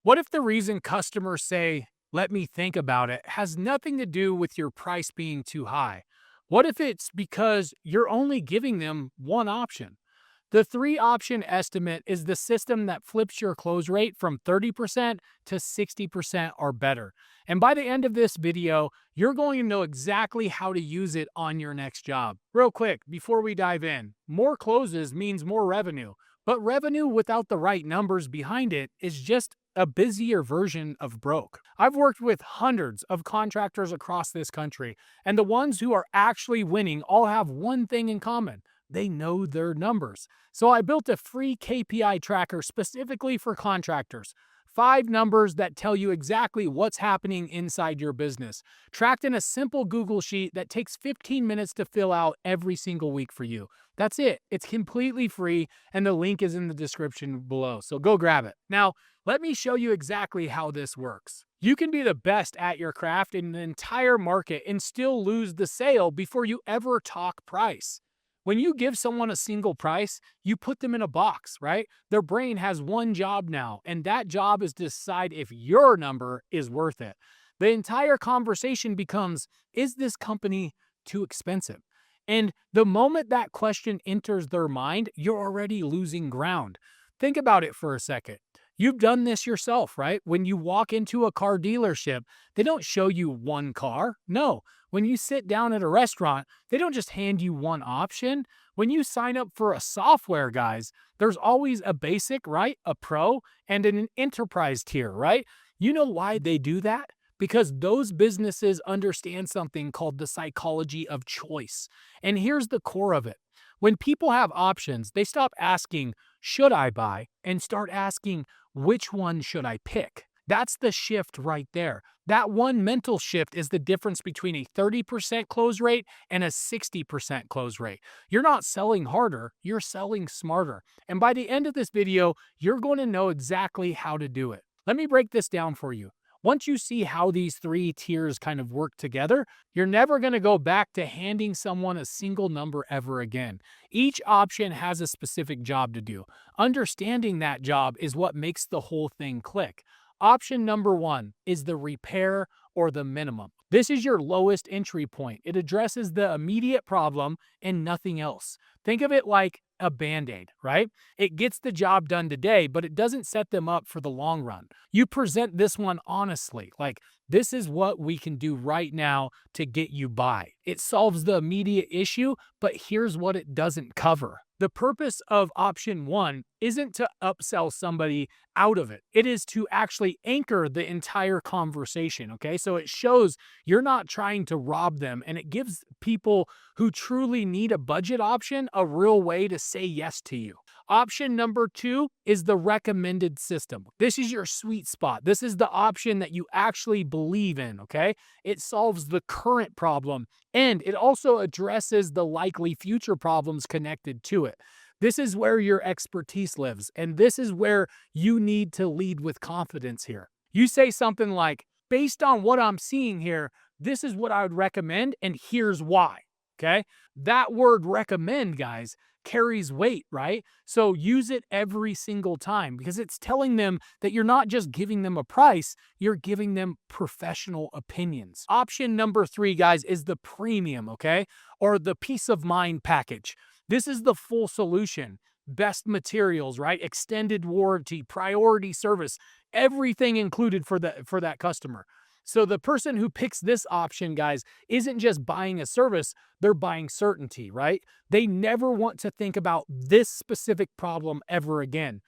What if the reason customers say, let me think about it, has nothing to do with your price being too high? What if it's because you're only giving them one option? The three option estimate is the system that flips your close rate from 30% to 60% or better. And by the end of this video, you're going to know exactly how to use it on your next job. Real quick, before we dive in, more closes means more revenue, but revenue without the right numbers behind it is just a busier version of broke. I've worked with hundreds of contractors across this country, and the ones who are actually winning all have one thing in common: they know their numbers. So I built a free KPI tracker specifically for contractors. 5 numbers that tell you exactly what's happening inside your business, tracked in a simple Google Sheet that takes 15 minutes to fill out every single week for you. That's it. It's completely free, and the link is in the description below. So go grab it. Now, let me show you exactly how this works. You can be the best at your craft in the entire market and still lose the sale before you ever talk price. When you give someone a single price, you put them in a box, right? Their brain has one job now, and that job is to decide if your number is worth it. The entire conversation becomes, is this company too expensive? And the moment that question enters their mind, you're already losing ground. Think about it for a second. You've done this yourself, right? When you walk into a car dealership, they don't show you one car. No. When you sit down at a restaurant, they don't just hand you one option. When you sign up for a software, guys, there's always a basic, right? A pro and an enterprise tier, right? You know why they do that? Because those businesses understand something called the psychology of choice. And here's the core of it. When people have options, they stop asking, should I buy? And start asking, which one should I pick? That's the shift right there. That one mental shift is the difference between a 30% close rate and a 60% close rate. You're not selling harder, you're selling smarter. And by the end of this video, you're going to know exactly how to do it. Let me break this down for you. Once you see how these three tiers kind of work together, you're never going to go back to handing someone a single number ever again. Each option has a specific job to do. Understanding that job is what makes the whole thing click. Option number one is the repair or the minimum. This is your lowest entry point. It addresses the immediate problem and nothing else. Think of it like a band-aid, right? It gets the job done today, but it doesn't set them up for the long run. You present this one honestly, like, this is what we can do right now to get you by. It solves the immediate issue, but here's what it doesn't cover. The purpose of option one isn't to upsell somebody out of it. It is to actually anchor the entire conversation, okay? So it shows you're not trying to rob them, and it gives people who truly need a budget option a real way to say yes to you. Option number two is the recommended system. This is your sweet spot. This is the option that you actually believe in, okay? It solves the current problem, and it also addresses the likely future problems connected to it. This is where your expertise lives, and this is where you need to lead with confidence here. You say something like, based on what I'm seeing here, this is what I would recommend, and here's why. Okay? That word recommend, guys, carries weight, right? So use it every single time because it's telling them that you're not just giving them a price, you're giving them professional opinions. Option number three, guys, is the premium, okay? Or the peace of mind package. This is the full solution. Best materials, right? Extended warranty, priority service, everything included for that customer. So the person who picks this option, guys, isn't just buying a service, they're buying certainty, right? They never want to think about this specific problem ever again.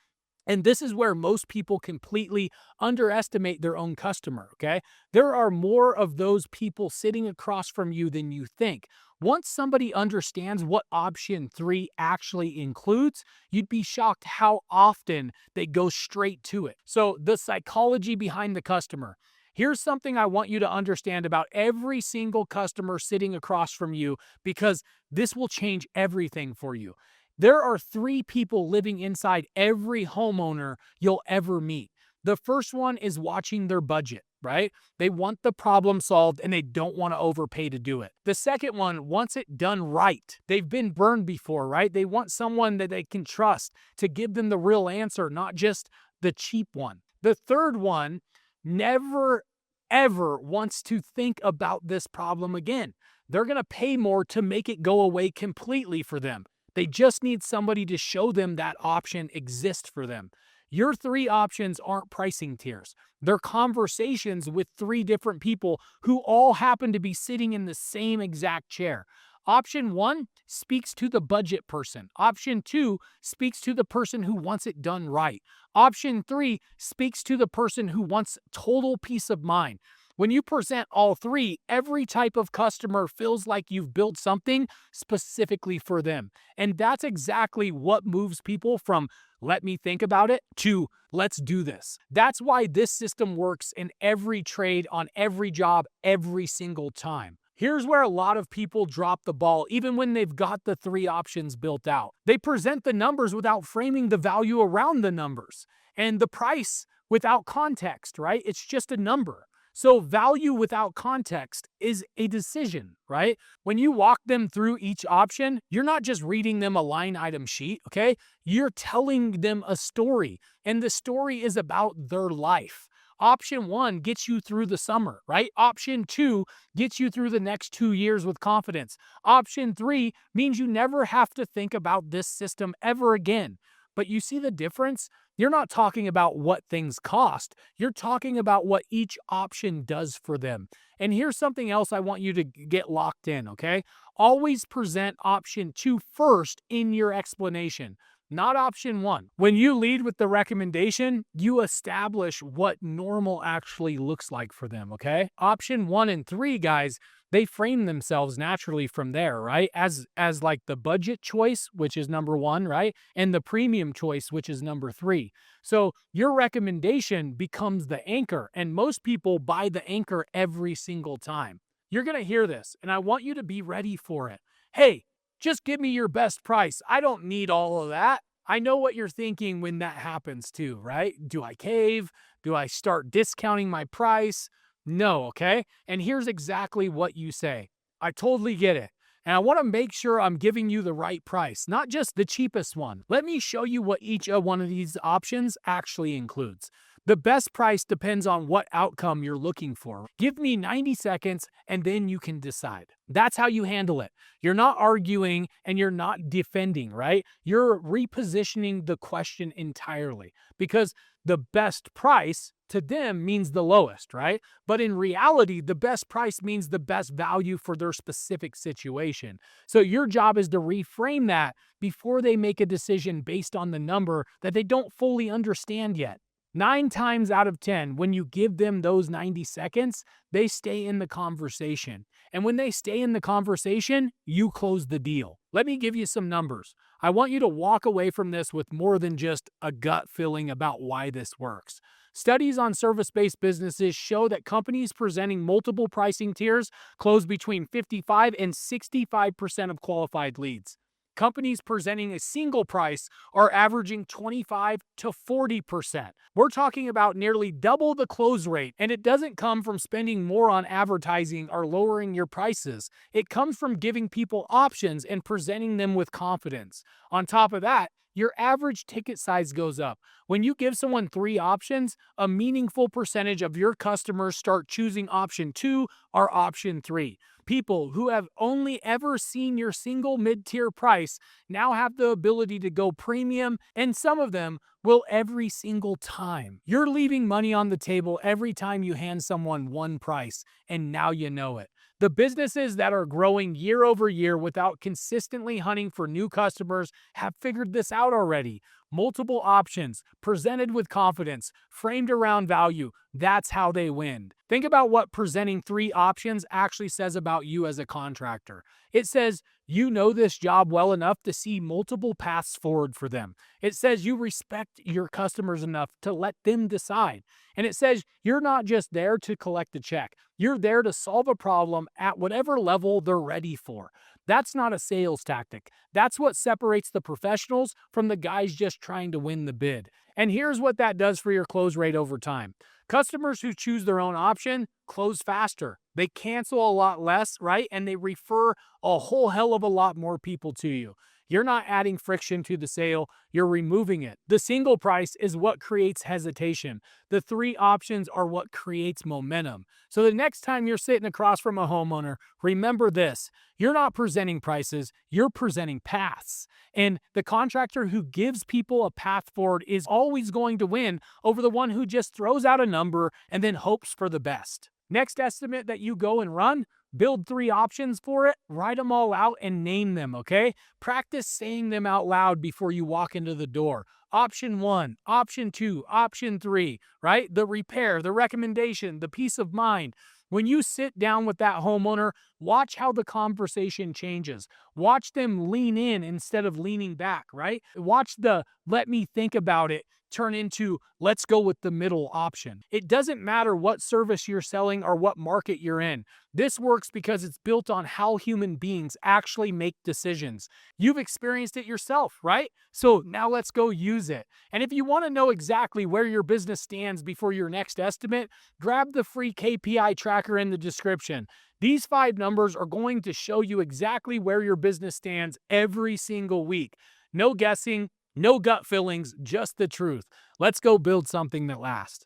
And this is where most people completely underestimate their own customer, okay? There are more of those people sitting across from you than you think. Once somebody understands what option three actually includes, you'd be shocked how often they go straight to it. So the psychology behind the customer. Here's something I want you to understand about every single customer sitting across from you, because this will change everything for you. There are three people living inside every homeowner you'll ever meet. The first one is watching their budget, right? They want the problem solved and they don't want to overpay to do it. The second one wants it done right. They've been burned before, right? They want someone that they can trust to give them the real answer, not just the cheap one. The third one never, ever wants to think about this problem again. They're going to pay more to make it go away completely for them. They just need somebody to show them that option exists for them. Your three options aren't pricing tiers. They're conversations with three different people who all happen to be sitting in the same exact chair. Option one speaks to the budget person. Option two speaks to the person who wants it done right. Option three speaks to the person who wants total peace of mind. When you present all three, every type of customer feels like you've built something specifically for them. And that's exactly what moves people from let me think about it to let's do this. That's why this system works in every trade, on every job, every single time. Here's where a lot of people drop the ball, even when they've got the three options built out. They present the numbers without framing the value around the numbers and the price without context, right? It's just a number. So value without context is a decision, right? When you walk them through each option, you're not just reading them a line item sheet, okay? You're telling them a story, and the story is about their life. Option one gets you through the summer, right? Option two gets you through the next 2 years with confidence. Option three means you never have to think about this system ever again. But you see the difference? You're not talking about what things cost. You're talking about what each option does for them. And here's something else I want you to get locked in, okay? Always present option two first in your explanation, not option one. When you lead with the recommendation, you establish what normal actually looks like for them, okay? Option one and three, guys, they frame themselves naturally from there, right? As like the budget choice, which is number one, right? And the premium choice, which is number three. So your recommendation becomes the anchor, and most people buy the anchor every single time. You're going to hear this, and I want you to be ready for it. Hey, just give me your best price. I don't need all of that. I know what you're thinking when that happens too, right? Do I cave? Do I start discounting my price? No, okay? And here's exactly what you say. I totally get it. And I want to make sure I'm giving you the right price, not just the cheapest one. Let me show you what each one of these options actually includes. The best price depends on what outcome you're looking for. Give me 90 seconds and then you can decide. That's how you handle it. You're not arguing and you're not defending, right? You're repositioning the question entirely because the best price to them means the lowest, right? But in reality, the best price means the best value for their specific situation. So your job is to reframe that before they make a decision based on the number that they don't fully understand yet. 9 times out of 10, when you give them those 90 seconds, they stay in the conversation. And when they stay in the conversation, you close the deal. Let me give you some numbers. I want you to walk away from this with more than just a gut feeling about why this works. Studies on service-based businesses show that companies presenting multiple pricing tiers close between 55 and 65% of qualified leads. Companies presenting a single price are averaging 25 to 40%. We're talking about nearly double the close rate, and it doesn't come from spending more on advertising or lowering your prices. It comes from giving people options and presenting them with confidence. On top of that, your average ticket size goes up. When you give someone 3 options, a meaningful percentage of your customers start choosing option 2 or option 3. People who have only ever seen your single mid-tier price now have the ability to go premium, and some of them will every single time. You're leaving money on the table every time you hand someone one price, and now you know it. The businesses that are growing year over year without consistently hunting for new customers have figured this out already. Multiple options, presented with confidence, framed around value. That's how they win. Think about what presenting 3 options actually says about you as a contractor. It says you know this job well enough to see multiple paths forward for them. It says you respect your customers enough to let them decide. And it says you're not just there to collect a check. You're there to solve a problem at whatever level they're ready for. That's not a sales tactic. That's what separates the professionals from the guys just trying to win the bid. And here's what that does for your close rate over time. Customers who choose their own option close faster. They cancel a lot less, right? And they refer a whole hell of a lot more people to you. You're not adding friction to the sale, you're removing it. The single price is what creates hesitation. The three options are what creates momentum. So the next time you're sitting across from a homeowner, remember this: you're not presenting prices, you're presenting paths. And the contractor who gives people a path forward is always going to win over the one who just throws out a number and then hopes for the best. Next estimate that you go and run, build three options for it, write them all out and name them, okay? Practice saying them out loud before you walk into the door. Option one, option two, option three, right? The repair, the recommendation, the peace of mind. When you sit down with that homeowner, watch how the conversation changes. Watch them lean in instead of leaning back, right? Watch the let me think about it turn into let's go with the middle option. It doesn't matter what service you're selling or what market you're in. This works because it's built on how human beings actually make decisions. You've experienced it yourself, right? So now let's go use it. And if you want to know exactly where your business stands before your next estimate, grab the free KPI tracker in the description. These 5 numbers are going to show you exactly where your business stands every single week. No guessing, no gut feelings, just the truth. Let's go build something that lasts.